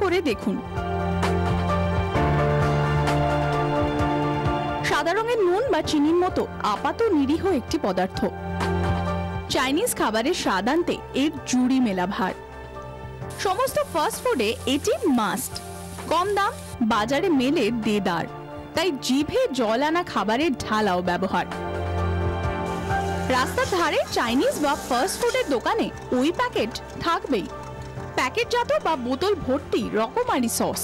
করে দেখুন। সাদা রঙের নুন বা চিনির মতো আপাত নিরীহ একটি পদার্থ। চাইনিজ খাবারের স্বাদ আনতে এর জুড়ি মেলা ভার। সমস্ত ফাস্ট ফুডে এটি মাস্ট। কম দাম, বাজারে মেলে দেদার, তাই জিভে জল আনা খাবারের ঢালাও ব্যবহার। রাস্তার ধারে চাইনিজ বা ফাস্ট ফুডের দোকানে ওই প্যাকেট থাকবেই। প্যাকেটজাত বা বোতল ভর্তি রকমারি সস,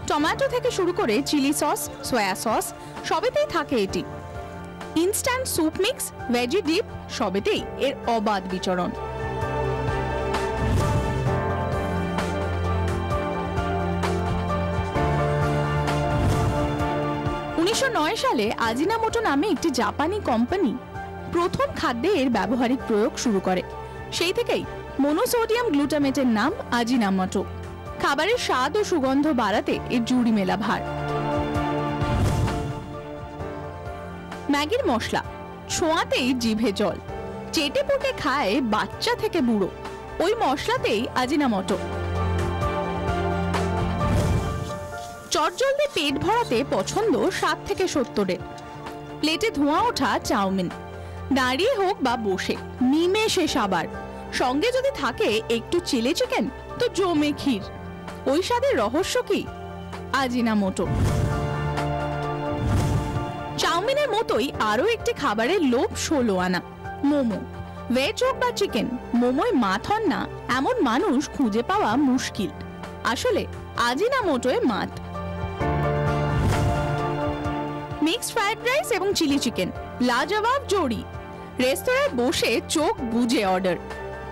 টমেটো থেকে শুরু করে চিলি সস, সয়া সস সবেতেই থাকে এটি। Instant soup mix, veggie dip সবেতেই এর অবাধ বিচরণ। সালে আজিনামোটো নামে একটি জাপানি কোম্পানি প্রথম খাদ্যে এর ব্যবহারিক প্রয়োগ শুরু করে। সেই থেকেই মনোসোডিয়াম গ্লুটামেটের নাম আজিনামোটো। খাবারের স্বাদ ও সুগন্ধ বাড়াতে এর জুড়ি মেলা ভার। ম্যাগির মশলা ছোঁয়াতেই জিভে জল, চেটে পুটে খায় বাচ্চা থেকে বুড়ো, ওই মশলাতেই আজিনামোটো। চটজলদি পেট ভরাতে পছন্দ 60 থেকে 70-এর। প্লেটে ধোঁয়া ওঠা চাউমিন, দাঁড়িয়ে হোক বা বসে নিমেষে সাবার। সঙ্গে যদি থাকে একটু চিলি চিকেন তো জমে ক্ষীর। ওই স্বাদের রহস্য কি? আজিনামোটো। চাউমিনের মতোই আরো একটি খাবারের লোভ 16 আনা, মোমো। ভেজ হোক বা চিকেন, মোমোয় মাত হন না এমন মানুষ খুঁজে পাওয়া মুশকিল। আসলে আজিনামোটোয় মাত। মিক্সড ফ্রাইড রাইস এবং চিলি চিকেন লাজবাব জোড়ি। রেস্তোরাঁয় বসে চোখ বুজে অর্ডার,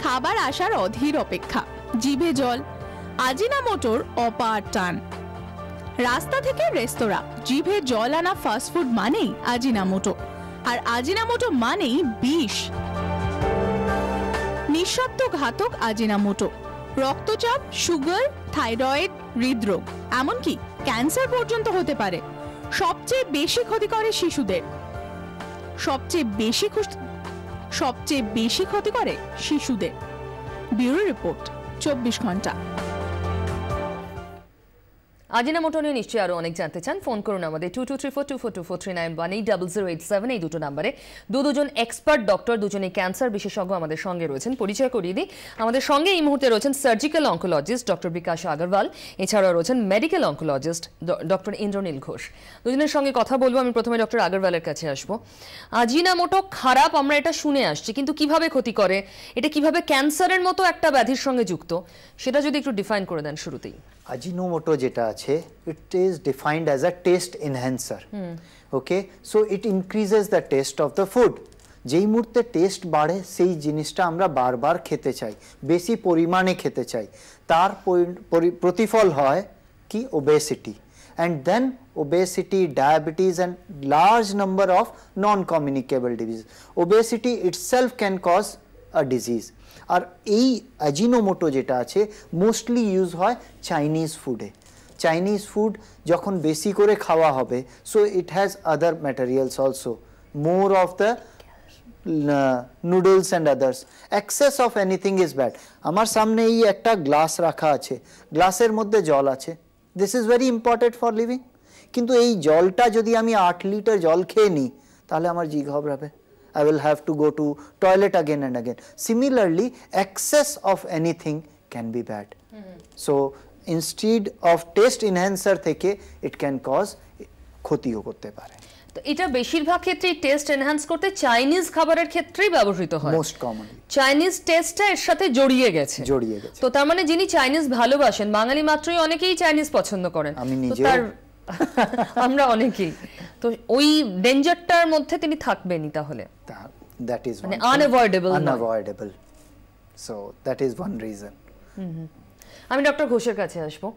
খাবার আসার অধীর অপেক্ষা, জিভে জল। আজিনামোটোর অপার টান। রাস্তা থেকে রেস্তোরাঁ, জিভে জল আনা ফাস্টফুড মানেই আজিনামোটো, আর আজিনামোটো মানেই বিষ। নিঃশব্দ ঘাতক আজিনামোটো রক্তচাপ, সুগার, থাইরয়েড, হৃদরোগ, এমনকি ক্যান্সার পর্যন্ত হতে পারে। সবচেয়ে বেশি ক্ষতি করে শিশুদের। সবচেয়ে বেশি ক্ষতি করে শিশুদের। ব্যুরো রিপোর্ট, 24 ঘন্টা। আজিনামোটো নিয়ে নিশ্চয়ই আরো অনেক জানতে চান, ফোন করুন আমাদের 2234242439180087 এই দুটো নাম্বারে। দুজন এক্সপার্ট ডক্টর, দুজনেই ক্যান্সার বিশেষজ্ঞ আমাদের সঙ্গে রয়েছেন। পরিচয় করিয়ে দিই, আমাদের সঙ্গে এই মুহূর্তে রয়েছেন সার্জিক্যাল অঙ্কোলজিস্ট ডক্টর বিকাশ আগরওয়াল, এছাড়াও রয়েছেন medical oncologist doctor Indranil Ghosh. দুজনের সঙ্গে কথা বলবো। আমি প্রথমে ডক্টর আগরওয়ালের কাছে আসবো। আজিনামোটো খারাপ আমরা এটা শুনে আসছি, কিন্তু কিভাবে ক্ষতি করে, এটা কিভাবে ক্যান্সারের মতো একটা ব্যাধির সঙ্গে যুক্ত, সেটা যদি একটু ডিফাইন করে দেন শুরুতেই। Ajinomoto যেটা আছে, it is defined as a taste enhancer. Okay, so it increases the taste of the food. যেই মুহূর্তে টেস্ট বাড়ে সেই জিনিসটা আমরা বারবার খেতে চাই, বেশি পরিমাণে খেতে চাই। তার প্রতিফল হয় কি? Obesity, and then obesity, diabetes and large number of non-communicable diseases. Obesity itself can cause a disease. আর এই আজিনোমোটো যেটা আছে মোস্টলি ইউজ হয় চাইনিজ ফুডে। চাইনিজ ফুড যখন বেশি করে খাওয়া হবে, so it has other materials also, more of the noodles and others. Access of anything is bad. আমার সামনে এই একটা গ্লাস রাখা আছে, গ্লাসের মধ্যে জল আছে, this is very important for living. কিন্তু এই জলটা যদি আমি 8 লিটার জল খেয়ে নিই, তাহলে আমার জি ঘবরাবে। I will have to go to toilet again and again. Similarly, excess of anything can be bad. So instead of taste enhancer থেকে it can cause ক্ষতিও করতে পারে। তো এটা বেশিরভাগ ক্ষেত্রে টেস্ট এনহ্যান্স করতে চাইনিজ খাবারের ক্ষেত্রেই ব্যবহৃত হয়। মোস্ট কমনলি চাইনিজ টেস্টটা এর সাথে জড়িয়ে গেছে। তো তার মানে যিনি চাইনিজ ভালোবাসেন, বাঙালি মাত্রই অনেকেই চাইনিজ পছন্দ করেন। আমি নিজেও, আমরা অনেকেই, তো ওই ডেঞ্জারটার মধ্যে তিনি থাকবেনই তাহলে। that is মানে unavoidable, so that is one reason. আমি ডক্টর ঘোষের কাছে আসবো।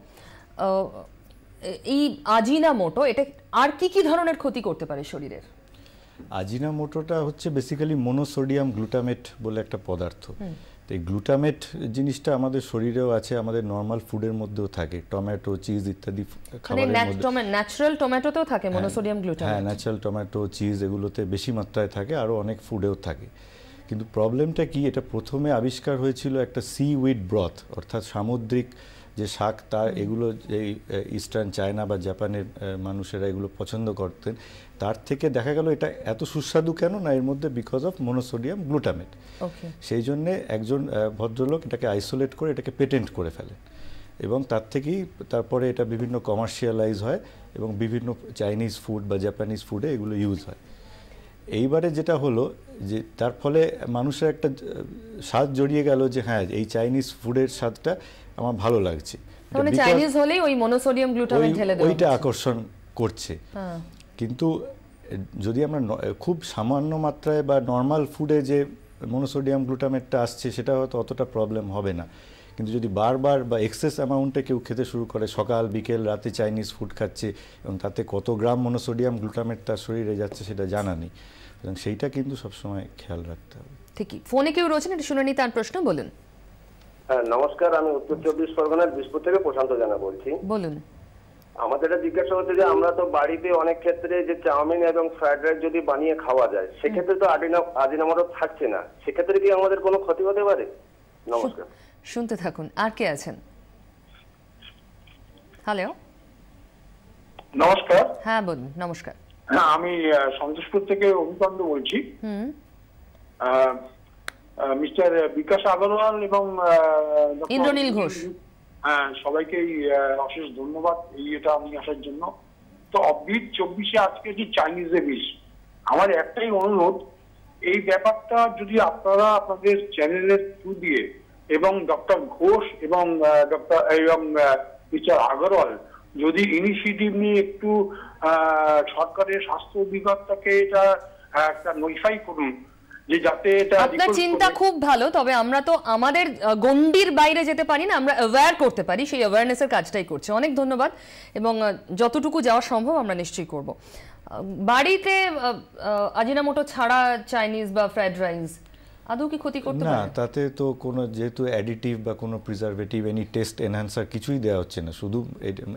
এই আজিনামোটো এটা আর কি কি ধরনের ক্ষতি করতে পারে শরীরের? আজিনামোটোটা হচ্ছে বেসিক্যালি মনোসোডিয়াম গ্লুটামেট বলে একটা পদার্থ। তো এই গ্লুটামেট জিনিসটা আমাদের শরীরেও আছে, আমাদের নর্মাল ফুডের মধ্যেও থাকে, টমেটো, চিজ ইত্যাদি খাবারের মধ্যে। ন্যাচারাল টমেটোতেও থাকে মনোসোডিয়াম গ্লুটামেট। হ্যাঁ, ন্যাচারাল টমেটো, চিজ এগুলোতে বেশি মাত্রায় থাকে, আরও অনেক ফুডেও থাকে। কিন্তু প্রবলেমটা কি, এটা প্রথমে আবিষ্কার হয়েছিল একটা সি উইড ব্রথ, অর্থাৎ সামুদ্রিক যে শাক তার এগুলো এই ইস্টার্ন চায়না বা জাপানের মানুষেরা এগুলো পছন্দ করতেন, তার থেকে দেখা গেল এটা এত সুস্বাদু কেন না, এর মধ্যে বিকজ অফ মোনোসোডিয়াম গ্লুটামেট। সেই জন্যে একজন ভদ্রলোক এটাকে আইসোলেট করে এটাকে পেটেন্ট করে ফেলেন এবং তার থেকেই তারপরে এটা বিভিন্ন কমার্শিয়ালাইজ হয় এবং বিভিন্ন চাইনিজ ফুড বা জাপানিজ ফুডে এগুলো ইউজ হয়। এইবারে যেটা হলো যে তার ফলে মানুষের একটা স্বাদ জড়িয়ে গেল যে হ্যাঁ এই চাইনিজ ফুডের স্বাদটা আমার ভালো লাগছে, মানে চাইনিজ হলেই ওই মোনোসোডিয়াম গ্লুটামেট ঢেলে দেওয়া ওইটা আকর্ষণ করছে। কিন্তু যদি আমরা খুব সামান্য মাত্রায় বা নর্মাল ফুডে যে মোনোসোডিয়াম গ্লুটামেটটা আসছে সেটা হয়তো অতটা প্রবলেম হবে না, কিন্তু যদি বারবার বা এক্সেস অ্যামাউন্টে কেউ খেতে শুরু করে, সকাল বিকেল রাতে চাইনিজ ফুড খাচ্ছে এবং তাতে কত গ্রাম মোনোসোডিয়াম গ্লুটামেট তার শরীরে যাচ্ছে সেটা জানা নেই, এবং সেইটা কিন্তু সবসময় খেয়াল রাখতে হবে। ঠিকই। ফোনে কেউ রয়েছেন, এটা শুনে নি তার প্রশ্ন, বলুন। হ্যাঁ নমস্কার, আমি উত্তর 24 পরগনার বিশপুর থেকে প্রশান্ত জানা বলছি। বলুন। আমাদের এটা জিজ্ঞাসা হচ্ছে যে আমরা তো বাড়িতে অনেক ক্ষেত্রে যে চাউমিন এবং ফ্রাইড রাইস যদি বানিয়ে খাওয়া যায় সেক্ষেত্রে তো আজিনামোটো থাকছে না, সেক্ষেত্রে কি আমাদের কোনো ক্ষতি হতে পারে? নমস্কার। শুনতে থাকুন। আর কে আছেন? হ্যালো। নমস্কার। হ্যাঁ বলুন। নমস্কার। হ্যাঁ আমি সন্তোষপুর থেকে অভিকান্ত বলছি। মিস্টার বিকাশ আগরওয়াল এবং ইন্দ্রনীল ঘোষ, হ্যাঁ সবাইকেই অশেষ ধন্যবাদ এটা আমি আসার জন্য। তো অবভিট 24-এ আজকে যে চাইনিজ ডিশ, আমার একটাই অনুরোধ, এই ব্যাপারটা যদি আপনারা আপনাদের চ্যানেলের থ্রু দিয়ে এবং ডক্টর ঘোষ এবং মিস্টার আগরওয়াল যদি ইনিশিয়েটিভ নিয়ে একটু সরকারের স্বাস্থ্য বিভাগটাকে এটা একটা নোটিফাই করুন যে যাতে এটা। আপনার চিন্তা খুব ভালো, তবে আমরা তো আমাদের গণ্ডির বাইরে যেতে পারি না, আমরা অ্যাওয়্যার করতে পারি, সেই অ্যাওয়ারনেসের কাজটাই করছি। অনেক ধন্যবাদ, এবং যতটুকু যাওয়া সম্ভব আমরা নিশ্চয়ই করব। বাড়িতে আজিনামোটো ছাড়া চাইনিজ বা ফ্রাইড রাইস আদৌ কি ক্ষতি করতে পারে? না, তাতে তো কোনো যেহেতু অ্যাডিটিভ বা কোনো প্রিজারভেটিভ এনি টেস্ট এনহ্যান্সার কিছুই দেওয়া হচ্ছে না, শুধু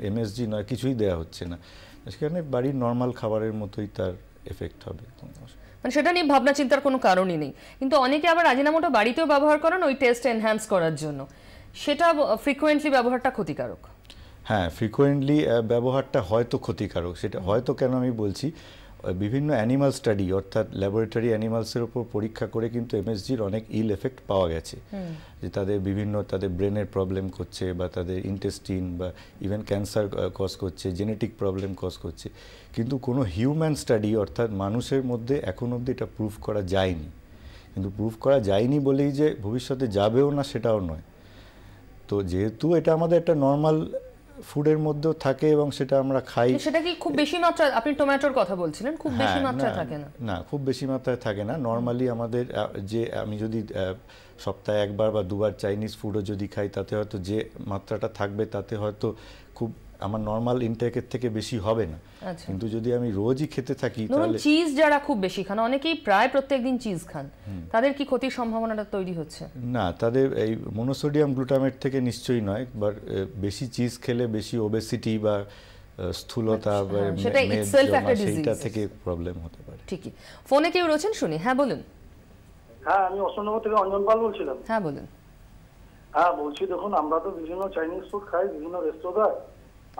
এমএসজি নয় কিছুই দেওয়া হচ্ছে না, সেখানে বাড়ির নর্মাল খাবারের মতোই তার এফেক্ট হবে, মানে সেটা নিয়ে ভাবনা চিন্তার কোনো কারণই নেই। কিন্তু অনেকে আবার আজিনামোটো বাড়িতেও ব্যবহার করেন ওই টেস্ট এনহ্যান্স করার জন্য, সেটা ফ্রিকোয়েন্টলি ব্যবহারটা ক্ষতিকারক। হ্যাঁ, ফ্রিকোয়েন্টলি ব্যবহারটা হয়তো ক্ষতিকারক, সেটা হয়তো কেন আমি বলছি, বিভিন্ন অ্যানিমাল স্টাডি অর্থাৎ ল্যাবরেটরি অ্যানিমালসের উপর পরীক্ষা করে কিন্তু এমএসজির অনেক ইল এফেক্ট পাওয়া গেছে, যে তাদের বিভিন্ন তাদের ব্রেনের প্রবলেম করছে বা তাদের ইন্টেস্টিন বা ইভেন ক্যান্সার কজ করছে, জেনেটিক প্রবলেম কজ করছে, কিন্তু কোনো হিউম্যান স্টাডি অর্থাৎ মানুষের মধ্যে এখন অবধি এটা প্রুফ করা যায়নি। কিন্তু প্রুফ করা যায়নি বলেই যে ভবিষ্যতে যাবেও না সেটাও নয়। তো যেহেতু এটা আমাদের একটা নর্মাল ফুডের মধ্যেও থাকে এবং সেটা আমরা খাই, সেটা কি খুব বেশি মাত্রায়, আপনি টমেটোর কথা বলছিলেন, খুব বেশি মাত্রায় থাকে না? না, খুব বেশি মাত্রায় থাকে না। নর্মালি আমাদের যে আমি যদি সপ্তাহে একবার বা দুবার চাইনিজ ফুডও যদি খাই, তাতে হয়তো যে মাত্রাটা থাকবে তাতে হয়তো খুব আমার নর্মাল ইনটেকের থেকে বেশি হবে না। কিন্তু যদি আমি রোজই খেতে থাকি, তাহলে চিজ যারা খুব বেশি খান, অনেকেই প্রায় প্রত্যেকদিন চিজ খান, তাদের কি ক্ষতির সম্ভাবনাটা তৈরি হচ্ছে? না, তাদের এই মোনোসোডিয়াম গ্লুটামেট থেকে নিশ্চয়ই নয়, বাট বেশি চিজ খেলে বেশি ওবেসিটি বা স্থূলতা বা সেইটা থেকে প্রবলেম হতে পারে। ঠিকই। ফোনে কেউ রয়েছেন, শুনি। হ্যাঁ বলুন। হ্যাঁ আমি অশোকনগর থেকে অঞ্জন পাল বলছিলাম। হ্যাঁ বলুন। হ্যাঁ বলছি, দেখুন আমরা তো বিভিন্ন চাইনিজ ফুড খাই বিভিন্ন রেস্তোরাঁয়,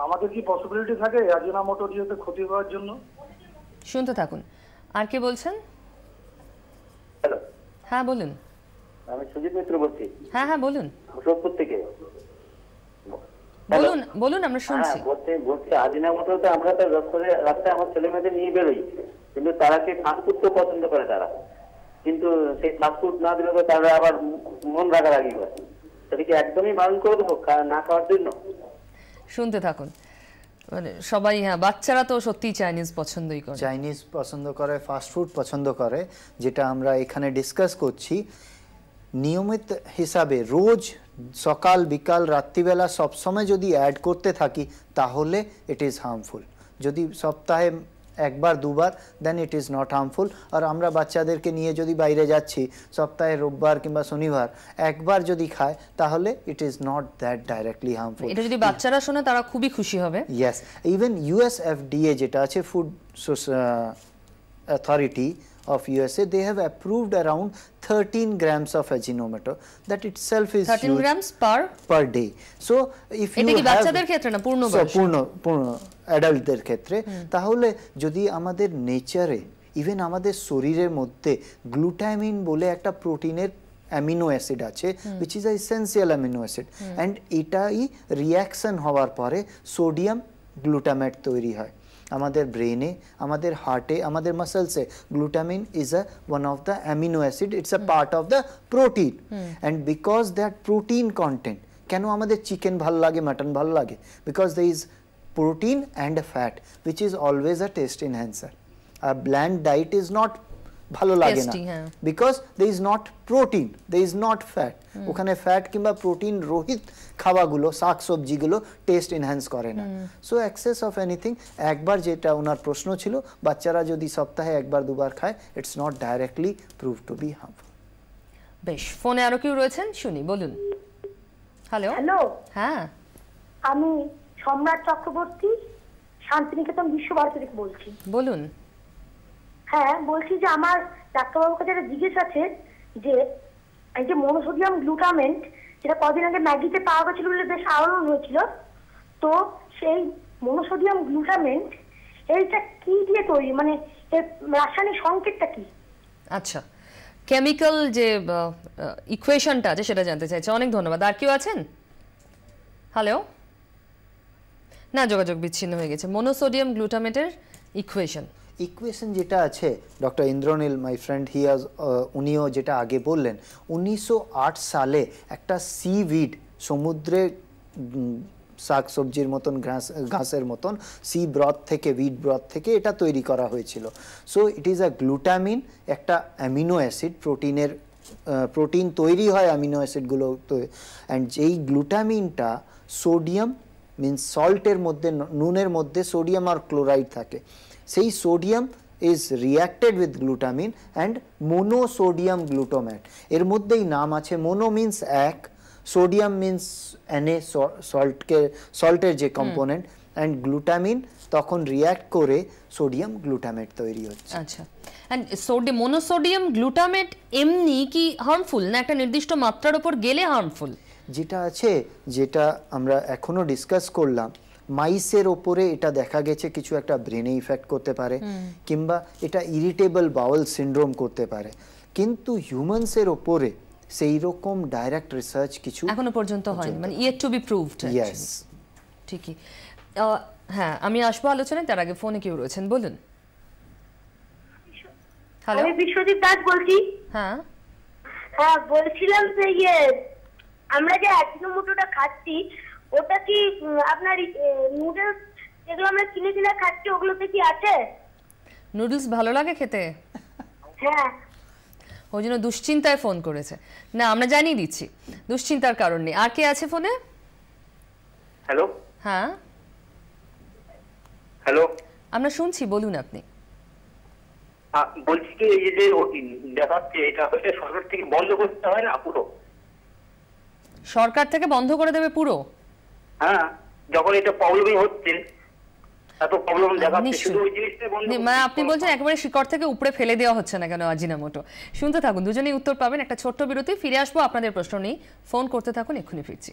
আমাদের কি পসিবিলিটি থাকে আজিনামোটো দিয়ে ক্ষতি করার জন্য? শুনতে থাকুন। আর কে বলছেন? হ্যালো। হ্যাঁ বলুন। আমি সুজিত মিত্র বলছি। হ্যাঁ হ্যাঁ বলুন। মুজফ্ফরপুর থেকে। বলুন বলুন, আমরা শুনছি। বলছি আজিনামোটোতে আমরা তো রাস্তায় আমার ছেলে মেয়েদের নিয়ে বেরোই, কিন্তু তারা কি ফাস্টফুড তো পছন্দ করে তারা, কিন্তু সেই ফাস্টফুড না দিলে তো তারা আবার মন রাগারাগি করে, সেটা কি একদমই বারণ করে দেবো না খাওয়ার জন্য? শুনতে থাকুন। মানে সবাই, হ্যাঁ বাচ্চারা তো সত্যিই চাইনিজ পছন্দই করে, চাইনিজ পছন্দ করে, ফাস্টফুড পছন্দ করে, যেটা আমরা এখানে ডিসকাস করছি। নিয়মিত হিসাবে রোজ সকাল বিকাল রাত্রিবেলা সবসময় যদি অ্যাড করতে থাকি তাহলে ইট ইজ হার্মফুল। যদি সপ্তাহে একবার দুবার দেন ইট ইজ নট হার্মফুল। আর আমরা বাচ্চাদেরকে নিয়ে যদি বাইরে যাচ্ছি সপ্তাহে রোববার কিংবা শনিবার একবার যদি খায় তাহলে it is not that directly harmful. এটা যদি বাচ্চারা শোনে তারা খুবই খুশি হবে। ইয়েস, ইভেন ইউএস FDA যেটা আছে food authority of USA, they have approved around 13 grams of Ajinomoto. That itself is 13 huge grams per day. So if you এটা কি have বাচ্চাদের ক্ষেত্রে না পূর্ণ বয়স? পূর্ণ অ্যাডাল্টদের ক্ষেত্রে, তাহলে যদি আমাদের নেচারে ইভেন আমাদের শরীরের মধ্যে গ্লুটামিন বলে একটা প্রোটিনের অ্যামিনো অ্যাসিড আছে, which is a essential amino acid, and এটাই রিঅ্যাকশন হওয়ার পরে সোডিয়াম গ্লুটামেট তৈরি হয় আমাদের ব্রেনে, আমাদের হার্টে, আমাদের মাসলসে। Glutamine is a one of the amino acid, it's a part of the protein, and because that protein content, কেন আমাদের চিকেন ভালো লাগে, মাটন ভালো লাগে? Because they is protein and a fat, which is always a taste enhancer. A bland diet is not ভালো লাগে না, because there is not protein, there is not fat. ওখানে ফ্যাট কিংবা প্রোটিন রহিত খাবারগুলো, শাক সবজিগুলো টেস্ট এনহ্যান্স করে না। সো এক্সেস অফ এনিথিং, একবার যেটা ওনার প্রশ্ন ছিল, বাচ্চারা যদি সপ্তাহে একবার দুবার খায়, it's not directly prove two be harmful. বেশ, ফোনে আরো কেউ রয়েছেন, শুনি, বলুন। হ্যালো। হ্যালো, হ্যাঁ, আমি সম্রাট চক্রবর্তী শান্তিনিকেতন বিশ্বভারতী থেকে বলছি। বলুন। হ্যাঁ, বলছি যে আমার ডাক্তারবাবুর কাছে একটা জিজ্ঞেস আছে যে এই যে মনোসোডিয়াম গ্লুটামেন্ট, যেটা কদিন আগে ম্যাগিতে পাওয়া গেছিল বলে বেশ আলোড়ন হয়েছিল, তো সেই মনোসোডিয়াম গ্লুটামেন্ট এইটা কি দিয়ে তৈরি, মানে এর রাসায়নিক সংকেতটা কি? আচ্ছা, কেমিক্যাল যে ইকুয়েশনটা আছে সেটা জানতে চাইছে। অনেক ধন্যবাদ। আর কেউ আছেন? হ্যালো, না, যোগাযোগ বিচ্ছিন্ন হয়ে গেছে। মনোসোডিয়াম গ্লুটামেটের ইকুয়েশন যেটা আছে, ডক্টর ইন্দ্রনীল মাই ফ্রেন্ড উনিও যেটা আগে বললেন, 1908 সালে একটা সিউইড, সমুদ্রে শাক সবজির মতন ঘাসের মতন সি ব্রথ থেকে, উইড ব্রথ থেকে এটা তৈরি করা হয়েছিল। So it is a glutamine, একটা অ্যামিনো অ্যাসিড, প্রোটিন তৈরি হয় অ্যামিনো অ্যাসিডগুলো, অ্যান্ড যেই গ্লুটামিনটা সোডিয়াম মিনস সল্টের মধ্যে, নুনের মধ্যে সোডিয়াম আর ক্লোরাইড থাকে, সেই sodium is reacted with glutamine and monosodium glutamate. এর মধ্যেই নাম আছে, মোনো মিন্স এক, সোডিয়াম মিন্স Na, সল্টের যে কম্পোনেন্ট, অ্যান্ড গ্লুটামিন তখন রিয়াক্ট করে সোডিয়াম গ্লুটামেট তৈরি হচ্ছে। আচ্ছা, এন্ড মনোসোডিয়াম গ্লুটামেট এমনি কি হার্মফুল, না একটা নির্দিষ্ট মাত্রার উপর গেলে হার্মফুল? যেটা আছে, যেটা আমরা এখনো ডিসকাস করলাম, মাইসের ওপরে এটা দেখা গেছে কিছু একটা ব্রেনে ইফেক্ট করতে পারে, কিংবা এটা ইরিটেবল বাউল সিনড্রোম করতে পারে, কিন্তু হিউম্যানসের ওপরে সেই রকম ডাইরেক্ট রিসার্চ কিছু এখনো পর্যন্ত হয়নি, মানে yet two B proved. Yes, ঠিকই। হ্যাঁ, আমি আসবো আলোচনায়, তার আগে ফোনে কেউ রয়েছেন, বলুন। হ্যালো, আমি বিশ্বজিৎ দাস বলছি। হ্যাঁ হ্যাঁ, বলছিলাম যে আমরা যে অ্যাজিনোমোটোটা খাচ্ছি, ওটা কি আপনার নুডলস যেগুলো আমরা কিনে কিনে খাচ্ছি ওগুলোতে কি আছে? নুডলস ভালো লাগে খেতে? হ্যাঁ, ওই জন্য দুশ্চিন্তায় ফোন করেছে। না, আমরা জানিয়ে দিচ্ছি, দুশ্চিন্তার কারণ নেই। আর কে আছে ফোনে? হ্যালো। হ্যাঁ, হ্যালো, আমরা শুনছি, বলুন আপনি। বলছি কি, এই যে দেখাচ্ছে, এটা সরকার থেকে বন্ধ করতে হয় না পুরো? সরকার থেকে বন্ধ করে দেবে পুরো? হ্যাঁ, যখন এটা প্রবলেমই হচ্ছে, এত প্রবলেম দেখাচ্ছে, শুধু ওই জিনিসটা বন্ধ। মানে আপনি বলছেন একেবারে শিকড় থেকে উপরে ফেলে দেওয়া হচ্ছে না কেন আজিনামোটো? শুনতে থাকুন, দুজনেই উত্তর পাবেন। একটা ছোট্ট বিরতি, ফিরে আসবো আপনাদের প্রশ্ন নিয়ে। ফোন করতে থাকুন, এক্ষুনি ফিরছি।